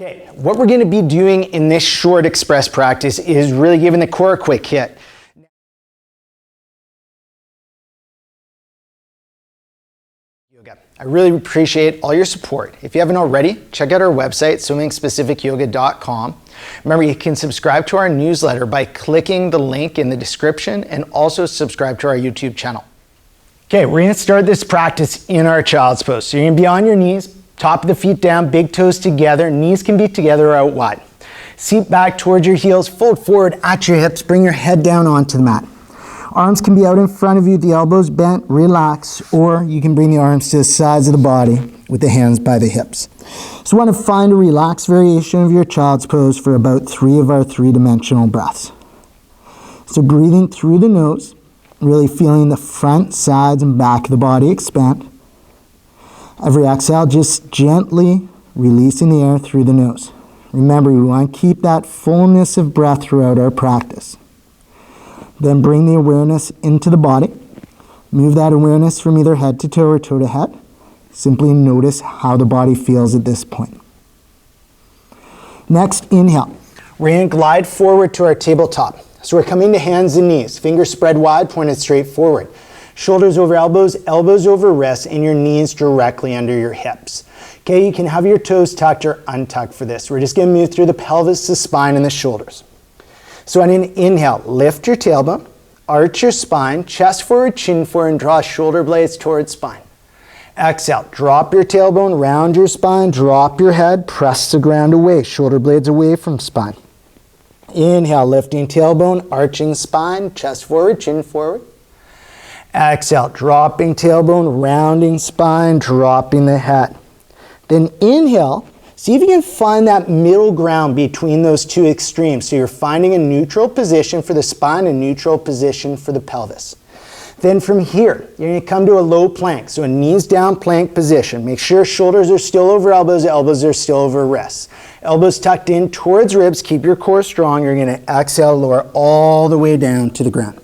Okay, what we're going to be doing in this short express practice is really giving the core a quick hit. Yoga. I really appreciate all your support. If you haven't already, check out our website, swimmingspecificyoga.com. Remember, you can subscribe to our newsletter by clicking the link in the description and also subscribe to our YouTube channel. Okay, we're going to start this practice in our child's pose. So you're going to be on your knees, top of the feet down, big toes together, knees can be together or out wide. Seat back towards your heels, fold forward at your hips, bring your head down onto the mat. Arms can be out in front of you, the elbows bent, relax, or you can bring the arms to the sides of the body with the hands by the hips. So you want to find a relaxed variation of your child's pose for about 3 of our 3-dimensional breaths. So breathing through the nose, really feeling the front, sides, and back of the body expand. Every exhale, just gently releasing the air through the nose. Remember, we want to keep that fullness of breath throughout our practice. Then bring the awareness into the body. Move that awareness from either head to toe or toe to head. Simply notice how the body feels at this point. Next, inhale. We're going to glide forward to our tabletop. So we're coming to hands and knees. Fingers spread wide, pointed straight forward. Shoulders over elbows, elbows over wrists, and your knees directly under your hips. Okay, you can have your toes tucked or untucked for this. We're just going to move through the pelvis, the spine, and the shoulders. So on an inhale, lift your tailbone, arch your spine, chest forward, chin forward, and draw shoulder blades towards spine. Exhale, drop your tailbone, round your spine, drop your head, press the ground away, shoulder blades away from spine. Inhale, lifting tailbone, arching spine, chest forward, chin forward. Exhale, dropping tailbone, rounding spine, dropping the head. Then inhale, see if you can find that middle ground between those two extremes. So you're finding a neutral position for the spine, a neutral position for the pelvis. Then from here, you're going to come to a low plank. So a knees down plank position. Make sure shoulders are still over elbows, elbows are still over wrists. Elbows tucked in towards ribs, keep your core strong. You're going to exhale, lower all the way down to the ground.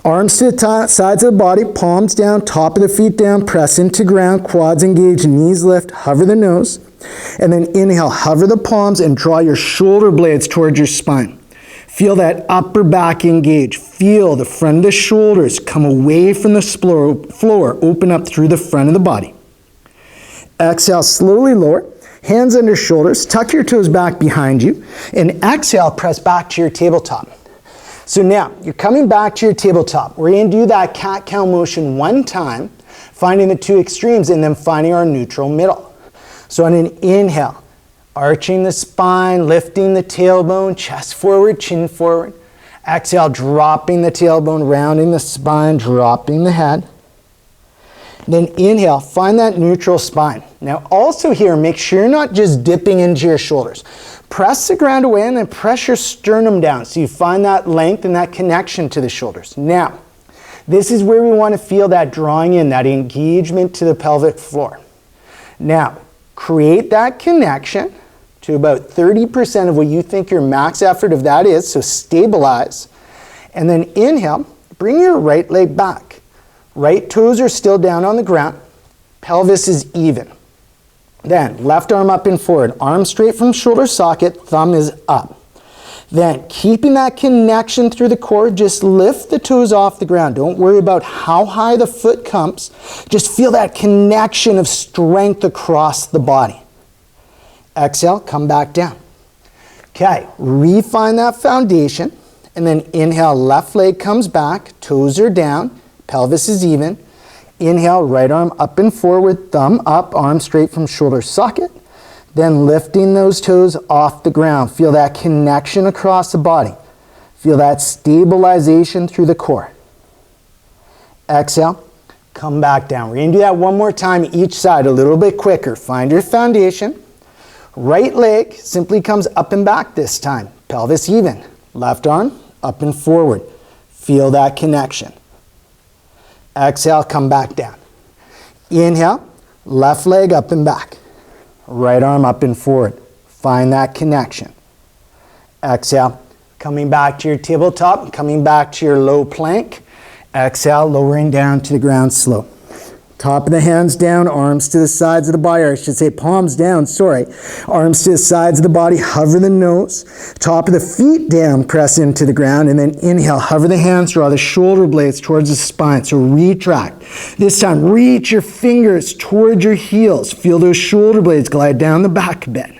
Arms to the sides of the body, palms down, top of the feet down, press into ground, quads engage, knees lift, hover the nose. And then inhale, hover the palms and draw your shoulder blades towards your spine. Feel that upper back engage. Feel the front of the shoulders come away from the floor, open up through the front of the body. Exhale, slowly lower, hands under shoulders, tuck your toes back behind you, and exhale, press back to your tabletop. So now, you're coming back to your tabletop. We're going to do that cat-cow motion one time, finding the two extremes and then finding our neutral middle. So on an inhale, arching the spine, lifting the tailbone, chest forward, chin forward. Exhale, dropping the tailbone, rounding the spine, dropping the head. Then inhale, find that neutral spine. Now also here, make sure you're not just dipping into your shoulders. Press the ground away and then press your sternum down so you find that length and that connection to the shoulders. Now, this is where we want to feel that drawing in, that engagement to the pelvic floor. Now, create that connection to about 30% of what you think your max effort of that is, so stabilize. And then inhale, bring your right leg back. Right toes are still down on the ground, pelvis is even. Then left arm up and forward, arm straight from shoulder socket, thumb is up. Then keeping that connection through the core, just lift the toes off the ground. Don't worry about how high the foot comes. Just feel that connection of strength across the body. Exhale, come back down. Okay, refine that foundation. And then inhale, left leg comes back, toes are down, pelvis is even. Inhale, right arm up and forward, thumb up, arm straight from shoulder socket. Then lifting those toes off the ground. Feel that connection across the body. Feel that stabilization through the core. Exhale, come back down. We're going to do that one more time each side, a little bit quicker. Find your foundation. Right leg simply comes up and back this time. Pelvis even. Left arm up and forward. Feel that connection. Exhale, come back down. Inhale, left leg up and back. Right arm up and forward. Find that connection. Exhale, coming back to your tabletop, coming back to your low plank. Exhale, lowering down to the ground slow. Top of the hands down, arms to the sides of the body, or I should say palms down, sorry. Arms to the sides of the body, hover the nose. Top of the feet down, press into the ground, and then inhale, hover the hands, draw the shoulder blades towards the spine, so retract. This time, reach your fingers towards your heels. Feel those shoulder blades glide down the back a bit.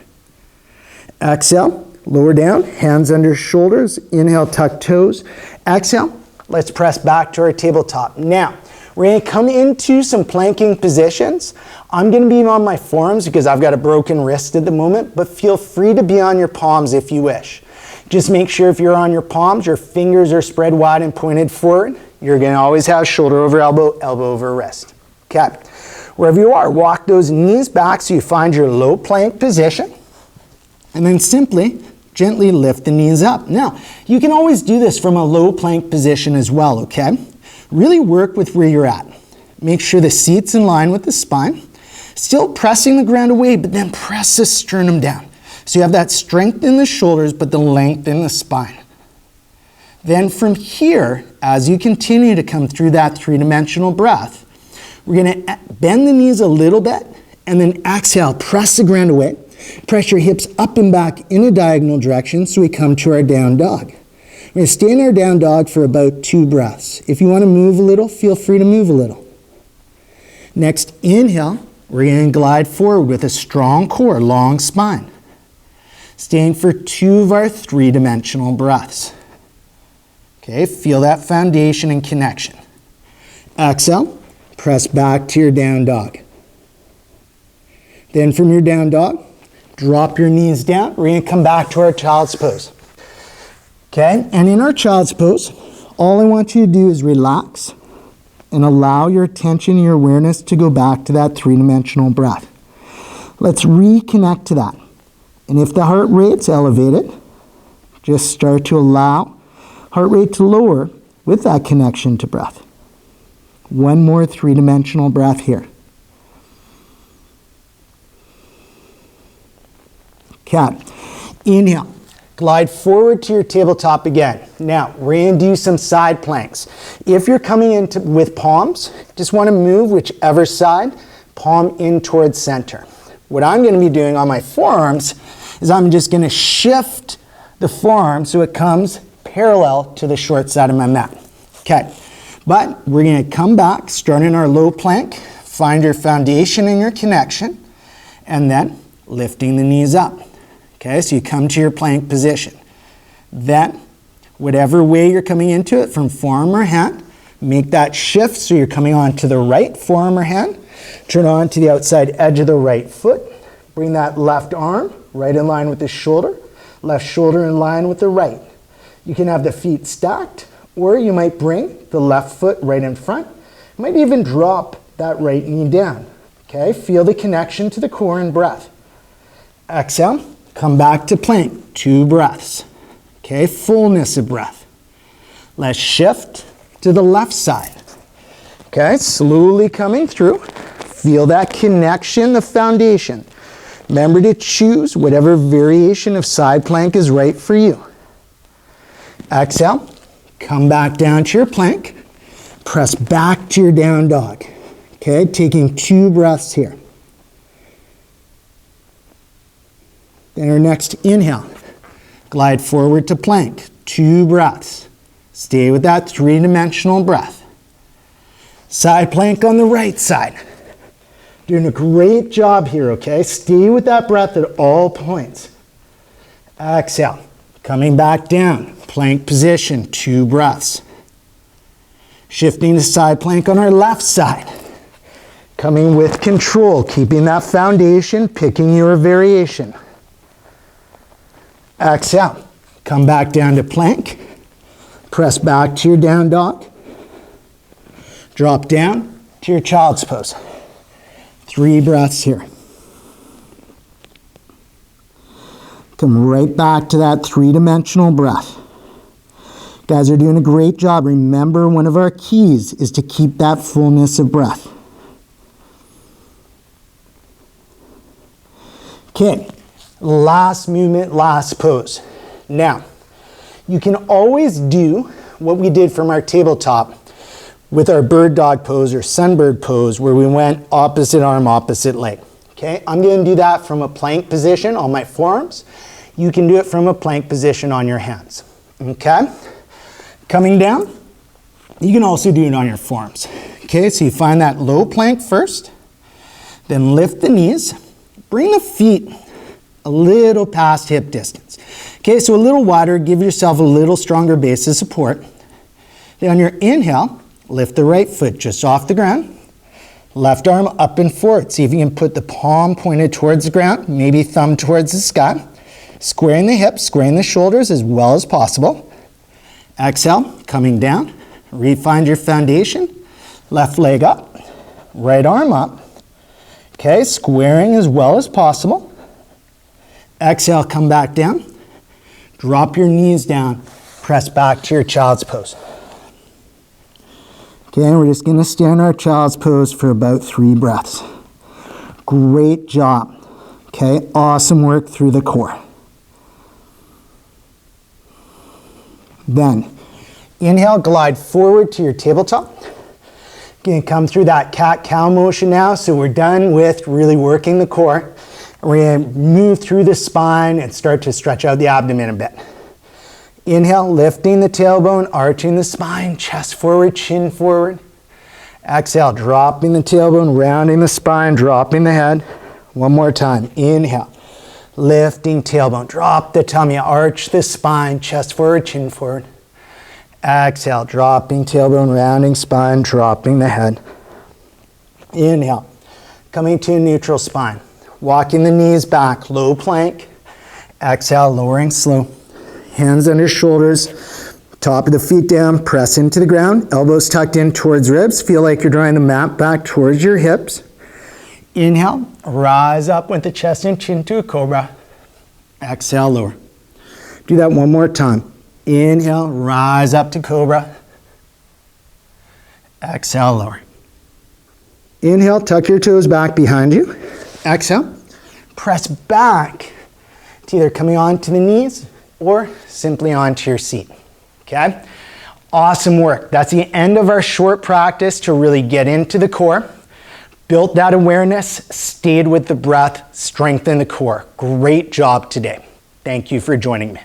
Exhale, lower down, hands under shoulders. Inhale, tuck toes. Exhale, let's press back to our tabletop. Now, we're going to come into some planking positions. I'm going to be on my forearms because I've got a broken wrist at the moment, but feel free to be on your palms if you wish. Just make sure if you're on your palms, your fingers are spread wide and pointed forward. You're going to always have shoulder over elbow, elbow over wrist. Okay. Wherever you are, walk those knees back so you find your low plank position. And then simply, gently lift the knees up. Now, you can always do this from a low plank position as well, okay? Really work with where you're at. Make sure the seat's in line with the spine. Still pressing the ground away, but then press the sternum down. So you have that strength in the shoulders, but the length in the spine. Then from here, as you continue to come through that three-dimensional breath, we're going to bend the knees a little bit, and then exhale, press the ground away. Press your hips up and back in a diagonal direction so we come to our down dog. We're going to stay in our down dog for about 2 breaths. If you want to move a little, feel free to move a little. Next, inhale, we're going to glide forward with a strong core, long spine. Staying for 2 of our 3-dimensional breaths. Okay, feel that foundation and connection. Exhale, press back to your down dog. Then from your down dog, drop your knees down. We're going to come back to our child's pose. Okay, and in our child's pose, all I want you to do is relax and allow your attention, your awareness to go back to that 3-dimensional breath. Let's reconnect to that. And if the heart rate's elevated, just start to allow heart rate to lower with that connection to breath. One more 3-dimensional breath here. Cat. Inhale. Glide forward to your tabletop again. Now, we're going to do some side planks. If you're coming in with palms, just want to move whichever side, palm in towards center. What I'm going to be doing on my forearms is I'm just going to shift the forearm so it comes parallel to the short side of my mat. Okay, but we're going to come back, start in our low plank, find your foundation and your connection, and then lifting the knees up. Okay, so you come to your plank position. Then, whatever way you're coming into it, from forearm or hand, make that shift so you're coming on to the right forearm or hand. Turn on to the outside edge of the right foot. Bring that left arm right in line with the shoulder. Left shoulder in line with the right. You can have the feet stacked, or you might bring the left foot right in front. You might even drop that right knee down. Okay, feel the connection to the core and breath. Exhale. Come back to plank, 2 breaths. Okay, fullness of breath. Let's shift to the left side. Okay, slowly coming through. Feel that connection, the foundation. Remember to choose whatever variation of side plank is right for you. Exhale, come back down to your plank. Press back to your down dog. Okay, taking 2 breaths here. Then our next inhale, glide forward to plank, 2 breaths. Stay with that 3-dimensional breath. Side plank on the right side. Doing a great job here, okay? Stay with that breath at all points. Exhale, coming back down, plank position, 2 breaths. Shifting to side plank on our left side. Coming with control, keeping that foundation, picking your variation. Exhale, come back down to plank, press back to your down dog, drop down to your child's pose. 3 breaths here. Come right back to that 3-dimensional breath. You guys are doing a great job. Remember, one of our keys is to keep that fullness of breath. Okay. Last movement, last pose. Now, you can always do what we did from our tabletop with our bird dog pose or sunbird pose where we went opposite arm, opposite leg. Okay, I'm going to do that from a plank position on my forearms. You can do it from a plank position on your hands. Okay, coming down, you can also do it on your forearms. Okay, so you find that low plank first, then lift the knees, bring the feet a little past hip distance. Okay, so a little wider, give yourself a little stronger base of support. Then on your inhale, lift the right foot just off the ground. Left arm up and forward. See if you can put the palm pointed towards the ground, maybe thumb towards the sky. Squaring the hips, squaring the shoulders as well as possible. Exhale, coming down. Re-find your foundation. Left leg up, right arm up. Okay, squaring as well as possible. Exhale, come back down. Drop your knees down. Press back to your child's pose. Okay, and we're just going to stay in our child's pose for about 3 breaths. Great job. Okay, awesome work through the core. Then, inhale, glide forward to your tabletop. Going to come through that cat-cow motion now, so we're done with really working the core. We're going to move through the spine and start to stretch out the abdomen a bit. Inhale, lifting the tailbone, arching the spine, chest forward, chin forward. Exhale, dropping the tailbone, rounding the spine, dropping the head. One more time. Inhale, lifting tailbone, drop the tummy, arch the spine, chest forward, chin forward. Exhale, dropping tailbone, rounding spine, dropping the head. Inhale, coming to a neutral spine. Walking the knees back, low plank. Exhale, lowering slow. Hands under shoulders, top of the feet down, press into the ground, elbows tucked in towards ribs. Feel like you're drawing the mat back towards your hips. Inhale, rise up with the chest and chin to a cobra. Exhale, lower. Do that one more time. Inhale, rise up to cobra. Exhale, lower. Inhale, tuck your toes back behind you. Exhale, press back to either coming onto the knees or simply onto your seat. Okay? Awesome work. That's the end of our short practice to really get into the core. Built that awareness, stayed with the breath, strengthened the core. Great job today. Thank you for joining me.